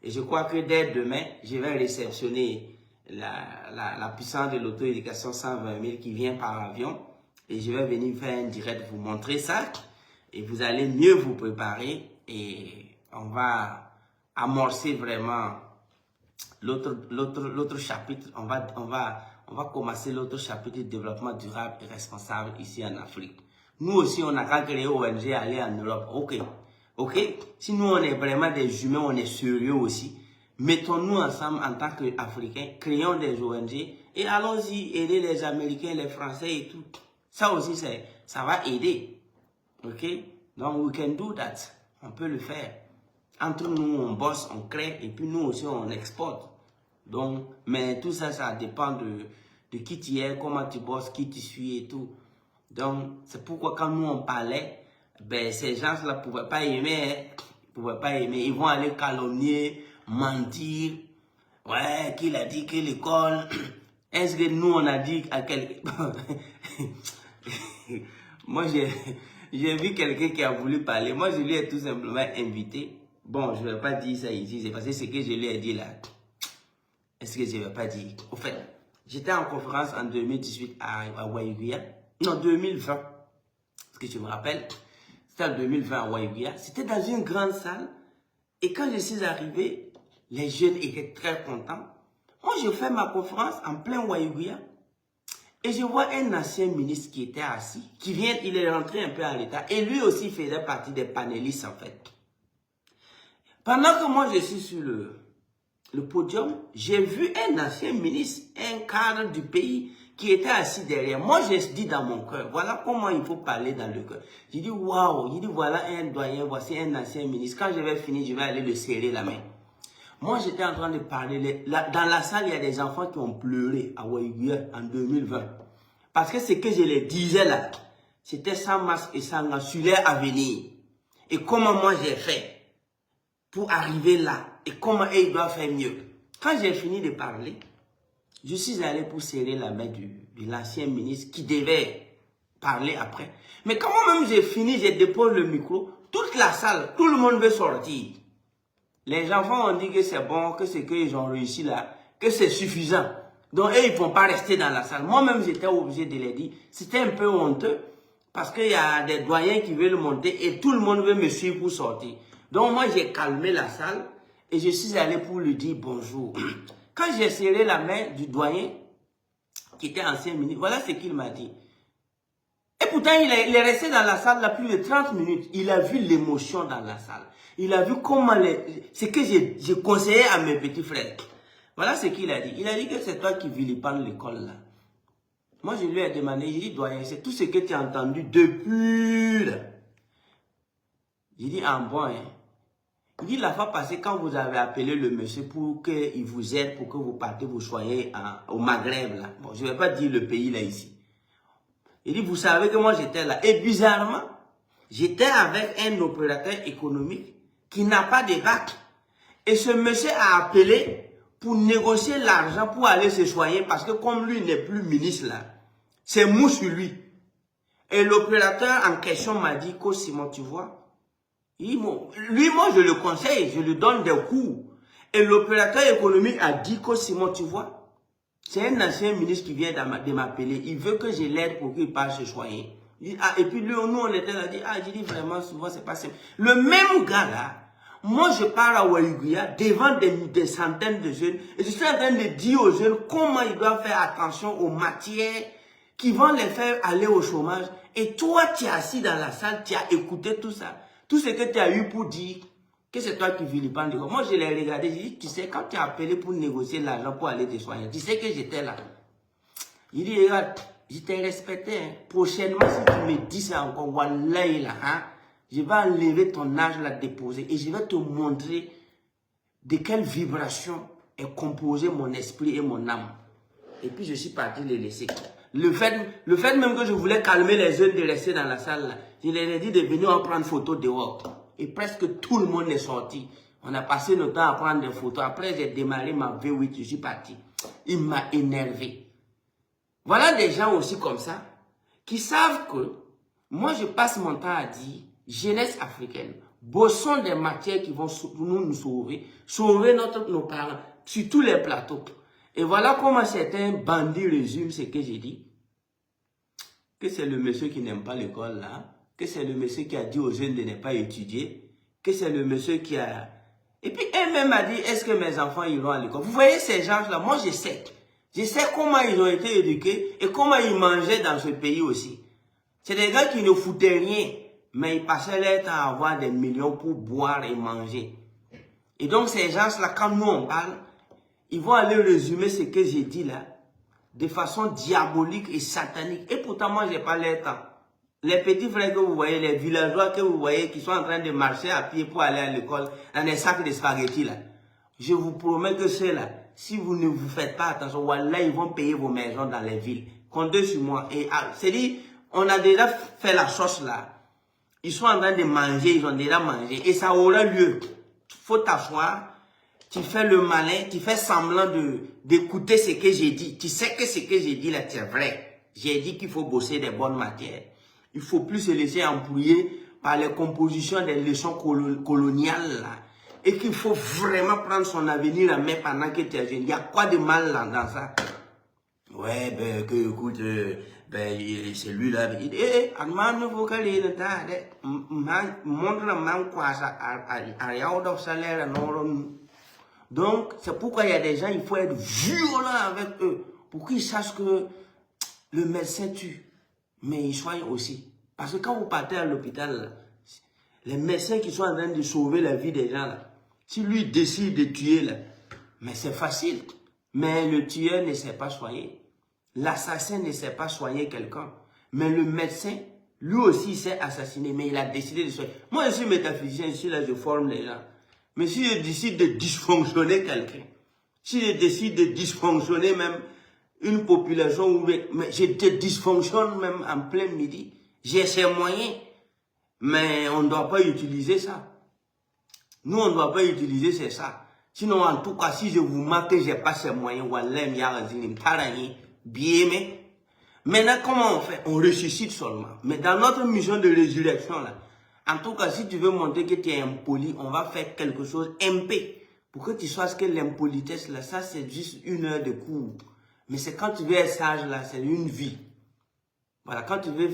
Et je crois que dès demain, je vais réceptionner la puissance de l'auto-éducation 120 000 qui vient par avion. Et je vais venir faire un direct, vous montrer ça. Et vous allez mieux vous préparer. Et on va amorcer vraiment l'autre chapitre. On va commencer l'autre chapitre de développement durable et responsable ici en Afrique. Nous aussi, on n'a qu'à créer ONG, aller en Europe. Ok? Si nous, on est vraiment des humains, on est sérieux aussi. Mettons-nous ensemble en tant qu'Africains, créons des ONG et allons-y aider les Américains, les Français et tout. Ça aussi, ça va aider. Ok? Donc, we can do that. On peut le faire. Entre nous, on bosse, on crée, et puis nous aussi, on exporte. Donc, mais tout ça, ça dépend de qui tu es, comment tu bosses, qui tu suis et tout. Donc, c'est pourquoi quand nous, on parlait, ben, ces gens-là ne pouvaient pas aimer, hein. Ils ne pouvaient pas aimer. Ils vont aller calomnier, mentir. Ouais, qu'il a dit que l'école... Est-ce que nous, on a dit à quelqu'un... Moi, j'ai vu quelqu'un qui a voulu parler. Moi, je lui ai tout simplement invité. Bon, je ne vais pas dire ça ici. C'est parce que ce que je lui ai dit là. Est-ce que je ne vais pas dire? Au fait, j'étais en conférence en 2018 à Waïguia. Non, 2020. Parce que je me rappelle, c'était en 2020 à Waïguia. C'était dans une grande salle. Et quand je suis arrivé, Les jeunes étaient très contents. Moi, je fais ma conférence en plein Waïguya. Et je vois un ancien ministre qui était assis, qui vient, il est rentré un peu en l'état. Et lui aussi faisait partie des panélistes, en fait. Pendant que moi, je suis sur le podium, j'ai vu un ancien ministre, un cadre du pays, qui était assis derrière. Moi, j'ai dit dans mon cœur, voilà comment il faut parler dans le cœur. J'ai dit, waouh, j'ai dit, voilà un doyen, voici un ancien ministre. Quand je vais finir, je vais aller le serrer la main. Moi, j'étais en train de parler. Dans la salle, il y a des enfants qui ont pleuré à Waïguya en 2020. Parce que ce que je les disais là, c'était sans masque et sans gants sur leur avenir. Et comment moi j'ai fait pour arriver là. Et comment ils doivent faire mieux. Quand j'ai fini de parler, je suis allé pour serrer la main de l'ancien ministre qui devait parler après. Mais quand moi-même j'ai fini, j'ai déposé le micro, toute la salle, tout le monde veut sortir. Les enfants ont dit que c'est bon, que ce qu'ils ont réussi là, que c'est suffisant. Donc, eux, ils ne vont pas rester dans la salle. Moi-même, j'étais obligé de les dire. C'était un peu honteux parce qu'il y a des doyens qui veulent monter et tout le monde veut me suivre pour sortir. Donc, moi, j'ai calmé la salle et je suis allé pour lui dire bonjour. Quand j'ai serré la main du doyen, qui était ancien ministre, voilà ce qu'il m'a dit. Et pourtant, il est resté dans la salle là plus de 30 minutes. Il a vu l'émotion dans la salle. Il a vu comment ce que j'ai conseillé à mes petits frères. Voilà ce qu'il a dit. Il a dit que c'est toi qui vilipende l'école là. Moi, je lui ai demandé, j'ai dit, doyen, c'est tout ce que tu as entendu depuis là. J'ai dit, en bon, hein. Il dit, la fois passée, quand vous avez appelé le monsieur pour qu'il vous aide, pour que vous partez, vous soyez au Maghreb là. Bon, je ne vais pas dire le pays là ici. Il dit, vous savez que moi j'étais là. Et bizarrement, j'étais avec un opérateur économique qui n'a pas de bac. Et ce monsieur a appelé pour négocier l'argent pour aller se soigner parce que comme lui n'est plus ministre là, c'est mou sur lui. Et l'opérateur en question m'a dit, que Simon, tu vois, lui, moi je le conseille, je lui donne des cours. Et l'opérateur économique a dit, que Simon, tu vois, c'est un ancien ministre qui vient de m'appeler, il veut que je l'aide pour qu'il parte se soigner. Et puis lui, nous on était là, j'ai dit vraiment souvent c'est pas simple. Le même gars là, moi, je pars à Waïguya devant des centaines de jeunes et je suis en train de dire aux jeunes comment ils doivent faire attention aux matières qui vont les faire aller au chômage. Et toi, tu es assis dans la salle, tu as écouté tout ça. Tout ce que tu as eu pour dire que c'est toi qui vilipende. Moi, je l'ai regardé, j'ai dit, tu sais, quand tu as appelé pour négocier l'argent pour aller te soigner, tu sais que j'étais là. Il dit, regarde, je t'ai respecté. Hein. Prochainement, si tu me dis ça encore, wallahi là, hein, je vais enlever ton âge, la déposer et je vais te montrer de quelle vibration est composé mon esprit et mon âme. Et puis je suis parti les laisser. Le fait même que je voulais calmer les jeunes de rester dans la salle, là, je leur ai dit de venir en prendre photo dehors. Et presque tout le monde est sorti. On a passé notre temps à prendre des photos. Après, j'ai démarré ma V8, je suis parti. Il m'a énervé. Voilà des gens aussi comme ça, qui savent que moi je passe mon temps à dire, jeunesse africaine, bossons des matières qui vont nous sauver, sauver nos parents, sur tous les plateaux. Et voilà comment certains bandits résument ce que j'ai dit. Que c'est le monsieur qui n'aime pas l'école là, que c'est le monsieur qui a dit aux jeunes de ne pas étudier, que c'est le monsieur qui a... Et puis elle-même m'a dit, est-ce que mes enfants iront à l'école? Vous voyez ces gens-là, moi je sais. Je sais comment ils ont été éduqués et comment ils mangeaient dans ce pays aussi. C'est des gars qui ne foutaient rien, mais ils passaient leur temps à avoir des millions pour boire et manger. Et donc ces gens-là, quand nous on parle, ils vont aller résumer ce que j'ai dit là, de façon diabolique et satanique. Et pourtant moi, j'ai pas leur temps. Les petits frères que vous voyez, les villageois que vous voyez, qui sont en train de marcher à pied pour aller à l'école, dans des sacs de spaghettis là. Je vous promets que ceux-là, si vous ne vous faites pas attention, voilà, ils vont payer vos maisons dans les villes. Comptez sur moi. Et c'est dit, on a déjà fait la sauce là. Ils sont en train de manger, ils ont déjà mangé. Et ça aura lieu. Faut t'asseoir, tu fais le malin, tu fais semblant d'écouter ce que j'ai dit. Tu sais que ce que j'ai dit là, c'est vrai. J'ai dit qu'il faut bosser des bonnes matières. Il ne faut plus se laisser embrouiller par les compositions des leçons coloniales là. Et qu'il faut vraiment prendre son avenir en main pendant que tu es jeune. Il y a quoi de mal là, dans ça? Ouais, ben, que, écoute, ben, c'est lui là. Il dit, montre-moi quoi ça, à salaire, non, Donc, c'est pourquoi il y a des gens, il faut être violent avec eux pour qu'ils sachent que le médecin tue, mais il soigne aussi. Parce que quand vous partez à l'hôpital, les médecins qui sont en train de sauver la vie des gens, là, si lui décide de tuer, là, mais c'est facile. Mais le tueur ne sait pas soigner. L'assassin ne sait pas soigner quelqu'un. Mais le médecin, lui aussi, sait assassiner, mais il a décidé de soigner. Moi, je suis métaphysicien, ici, là, je forme les gens. Mais si je décide de dysfonctionner quelqu'un, si je décide de dysfonctionner même une population, mais je te dysfonctionne même en plein midi, j'ai ces moyens, mais on ne doit pas utiliser ça. Nous, on ne doit pas utiliser c'est ça. Sinon, en tout cas, si je vous marque que je n'ai pas ces moyens, bien, mais maintenant, comment on fait? On ressuscite seulement. Mais dans notre mission de résurrection, là, en tout cas, si tu veux montrer que tu es impoli, on va faire quelque chose MP. Pour que tu saches que l'impolitesse, là, ça, c'est juste 1 heure de cours. Mais c'est quand tu veux être sage, là, c'est une vie. Voilà, quand tu veux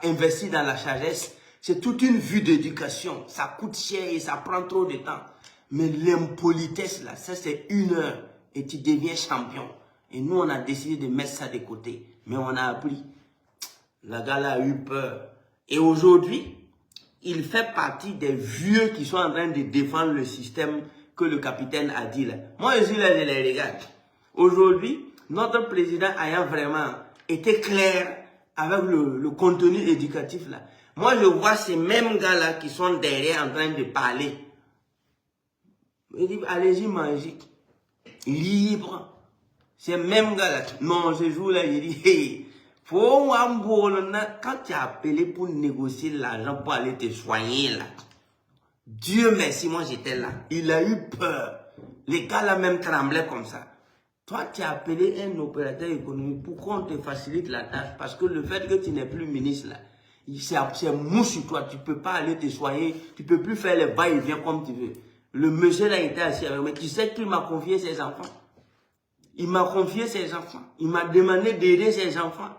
investir dans la sagesse, c'est toute une vie d'éducation. Ça coûte cher et ça prend trop de temps. Mais l'impolitesse, là, ça, c'est 1 heure. Et tu deviens champion. Et nous, on a décidé de mettre ça de côté. Mais on a appris. La gars a eu peur. Et aujourd'hui, il fait partie des vieux qui sont en train de défendre le système que le capitaine a dit là. Moi, je suis là, je les regarde. Aujourd'hui, notre président ayant vraiment été clair avec le contenu éducatif là. Moi, je vois ces mêmes gars-là qui sont derrière en train de parler. Il dit, allez-y manger. Libre. Ces mêmes gars-là. Non, ce jour-là, il dit, hey, quand tu as appelé pour négocier l'argent pour aller te soigner là, Dieu merci, moi j'étais là. Il a eu peur. Les gars là même tremblaient comme ça. Toi, tu as appelé un opérateur économique. Pourquoi on te facilite la tâche? Parce que le fait que tu n'es plus ministre là, c'est mou sur toi. Tu ne peux pas aller te soigner. Tu ne peux plus faire les va-et-vient comme tu veux. Le monsieur là était assis avec moi. Mais tu sais qu'il m'a confié ses enfants. Il m'a confié ses enfants. Il m'a demandé d'aider ses enfants.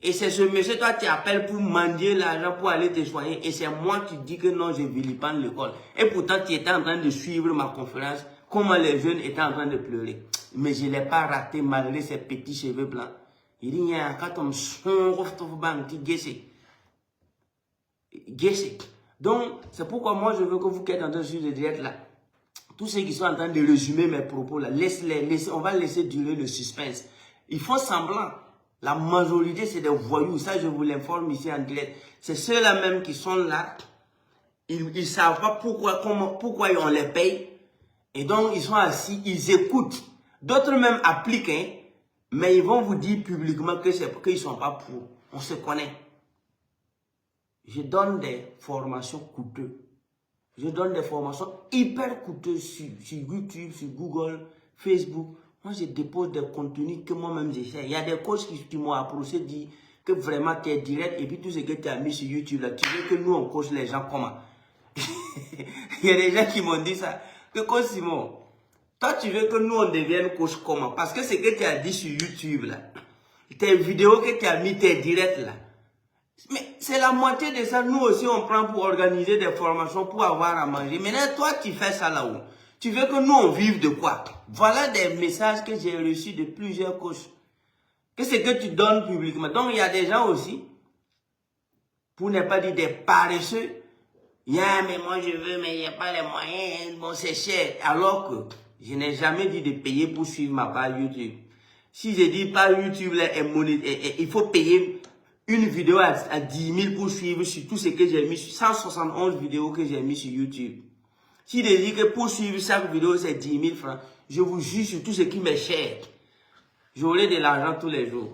Et c'est ce monsieur, toi, tu appelles pour mendier l'argent pour aller te soigner. Et c'est moi qui dis que non, je vilipende l'école. Et pourtant, tu étais en train de suivre ma conférence. Comment les jeunes étaient en train de pleurer. Mais je ne l'ai pas raté malgré ses petits cheveux blancs. Il dit, quand on donc, c'est pourquoi moi, je veux que vous qui êtes en train de suivre le direct là, tous ceux qui sont en train de résumer mes propos là, on va laisser durer le suspense. Ils font semblant. La majorité, c'est des voyous. Ça, je vous l'informe ici en direct. C'est ceux-là même qui sont là. Ils ne savent pas pourquoi on les paye. Et donc, ils sont assis, ils écoutent. D'autres même appliquent, hein, mais ils vont vous dire publiquement que c'est qu'ils ne sont pas pour. On se connaît. Je donne des formations coûteuses. Je donne des formations hyper coûteuses sur YouTube, sur Google, Facebook. Moi, je dépose des contenus que moi-même j'essaie. Il y a des coachs qui m'ont approché, dit que vraiment tu es direct et puis tout ce que tu as mis sur YouTube, là, tu veux que nous on coach les gens comment? Il y a des gens qui m'ont dit ça. Que coach Simon, toi tu veux que nous on devienne coach comment? Parce que ce que tu as dit sur YouTube, là, tes vidéos que tu as mis, tes directs là. Mais c'est la moitié de ça. Nous aussi on prend pour organiser des formations pour avoir à manger. Maintenant, toi tu fais ça là-haut. Tu veux que nous, on vive de quoi? Voilà des messages que j'ai reçus de plusieurs coachs. Que c'est que tu donnes publiquement. Donc, il y a des gens aussi, pour ne pas dire des paresseux, mais moi je veux, mais il n'y a pas les moyens, bon, c'est cher. Alors que je n'ai jamais dit de payer pour suivre ma page YouTube. Si je dis page YouTube, là, il faut payer une vidéo à 10 000 pour suivre sur tout ce que j'ai mis, sur 171 vidéos que j'ai mis sur YouTube. Si je dis que pour suivre chaque vidéo, c'est 10 000 francs, je vous juge sur tout ce qui m'est cher. J'aurai de l'argent tous les jours.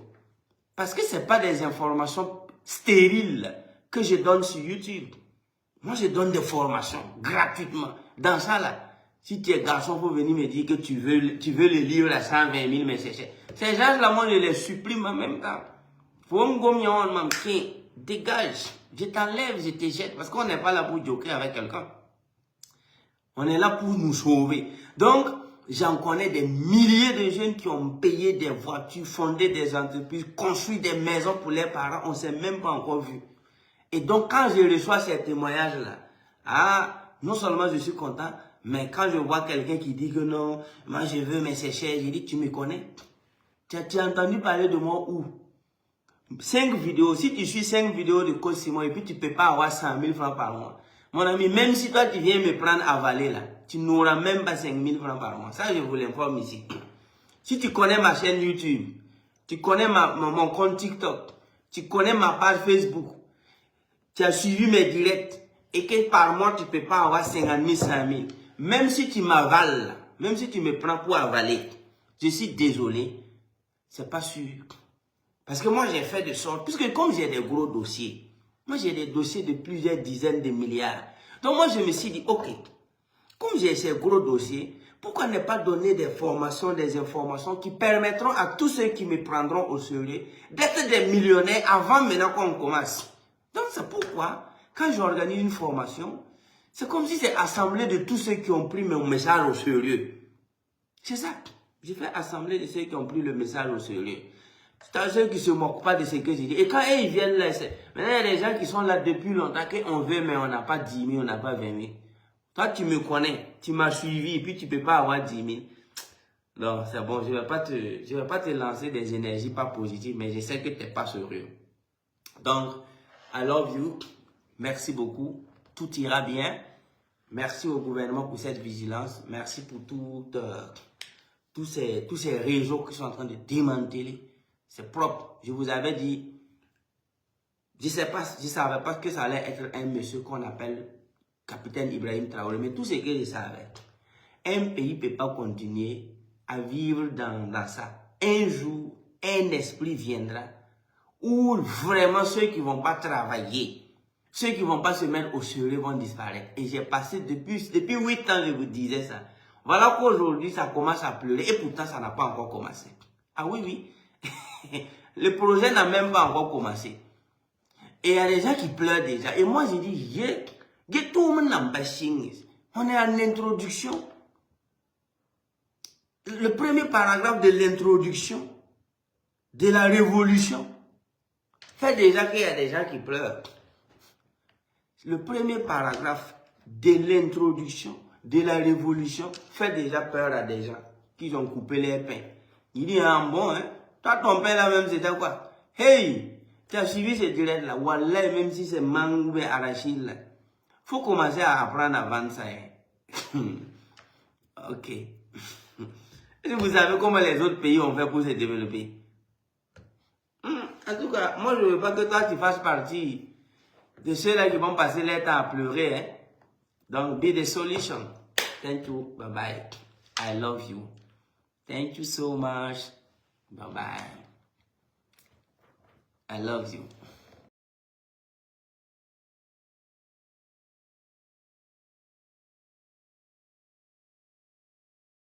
Parce que ce n'est pas des informations stériles que je donne sur YouTube. Moi, je donne des formations gratuitement. Dans ça, là, si tu es garçon, il faut venir me dire que tu veux le livre à 120 000, mais c'est cher. Ces gens-là, moi, je les supprime en même temps. Faut me dégage. Je t'enlève, je te jette. Parce qu'on n'est pas là pour joker avec quelqu'un. On est là pour nous sauver. Donc, j'en connais des milliers de jeunes qui ont payé des voitures, fondé des entreprises, construit des maisons pour leurs parents. On ne s'est même pas encore vu. Et donc, quand je reçois ces témoignages-là, non seulement je suis content, Mais quand je vois quelqu'un qui dit que non, moi je veux, mais c'est cher, je dis, tu me connais? Tu as entendu parler de moi où? 5 vidéos, si tu suis 5 vidéos de Coach Simon et puis tu ne peux pas avoir 100 000 francs par mois. Mon ami, même si toi tu viens me prendre à Valais là, tu n'auras même pas 5 000 francs par mois. Ça, je vous l'informe ici. Si tu connais ma chaîne YouTube, tu connais mon compte TikTok, tu connais ma page Facebook, tu as suivi mes directs et que par mois tu ne peux pas avoir 50 000, 100 000. Même si tu m'avales, même si tu me prends pour avaler, je suis désolé, c'est pas sûr. Parce que moi, j'ai fait de sorte, puisque comme j'ai des gros dossiers, moi j'ai des dossiers de plusieurs dizaines de milliards. Donc moi, je me suis dit, ok, comme j'ai ces gros dossiers, pourquoi ne pas donner des formations, des informations qui permettront à tous ceux qui me prendront au sérieux d'être des millionnaires avant maintenant qu'on commence. Donc c'est pourquoi, quand j'organise une formation, c'est comme si c'est assemblée de tous ceux qui ont pris mon message au sérieux. C'est ça. Je fais assembler de ceux qui ont pris le message au sérieux. C'est ceux qui ne se moquent pas de ce que je dis. Et quand ils viennent là, maintenant il y a des gens qui sont là depuis longtemps, qu'on veut, mais on n'a pas 10 000, on n'a pas 20 000. Toi, tu me connais, tu m'as suivi, et puis tu ne peux pas avoir 10 000. Non, c'est bon, je ne vais pas te lancer des énergies pas positives, mais je sais que tu n'es pas sérieux. Donc, I love you. Merci beaucoup. Tout ira bien. Merci au gouvernement pour cette vigilance. Merci pour tous ces réseaux qui sont en train de démanteler. C'est propre. Je vous avais dit, je ne savais pas que ça allait être un monsieur qu'on appelle Capitaine Ibrahim Traoré. Mais tout ce que je savais, un pays ne peut pas continuer à vivre dans ça. Un jour, un esprit viendra où vraiment ceux qui ne vont pas travailler, ceux qui ne vont pas se mettre au sérieux vont disparaître. Et j'ai passé depuis 8 ans, je vous disais ça. Voilà qu'aujourd'hui, ça commence à pleurer. Et pourtant, ça n'a pas encore commencé. Ah oui, oui. Le projet n'a même pas encore commencé. Et il y a des gens qui pleurent déjà. Et moi, j'ai dit, on est en introduction. Le premier paragraphe de l'introduction de la révolution fait déjà qu'il y a des gens qui pleurent. Le premier paragraphe de l'introduction de la révolution fait déjà peur à des gens qui ont coupé les pains. Il dit, ah bon, hein? Toi, ton pain là même, c'était quoi? Hey! Tu as suivi ce direct là? Wallah, même si c'est mangue arachide là. Faut commencer à apprendre à vendre ça. Hein? Ok. Et vous savez comment les autres pays ont fait pour se développer? En tout cas, moi je ne veux pas que toi tu fasses partie de ceux-là qui vont passer leur temps à pleurer. Hein? Donc, be the solution. Thank you. Bye bye. I love you. Thank you so much. Bye bye. I love you.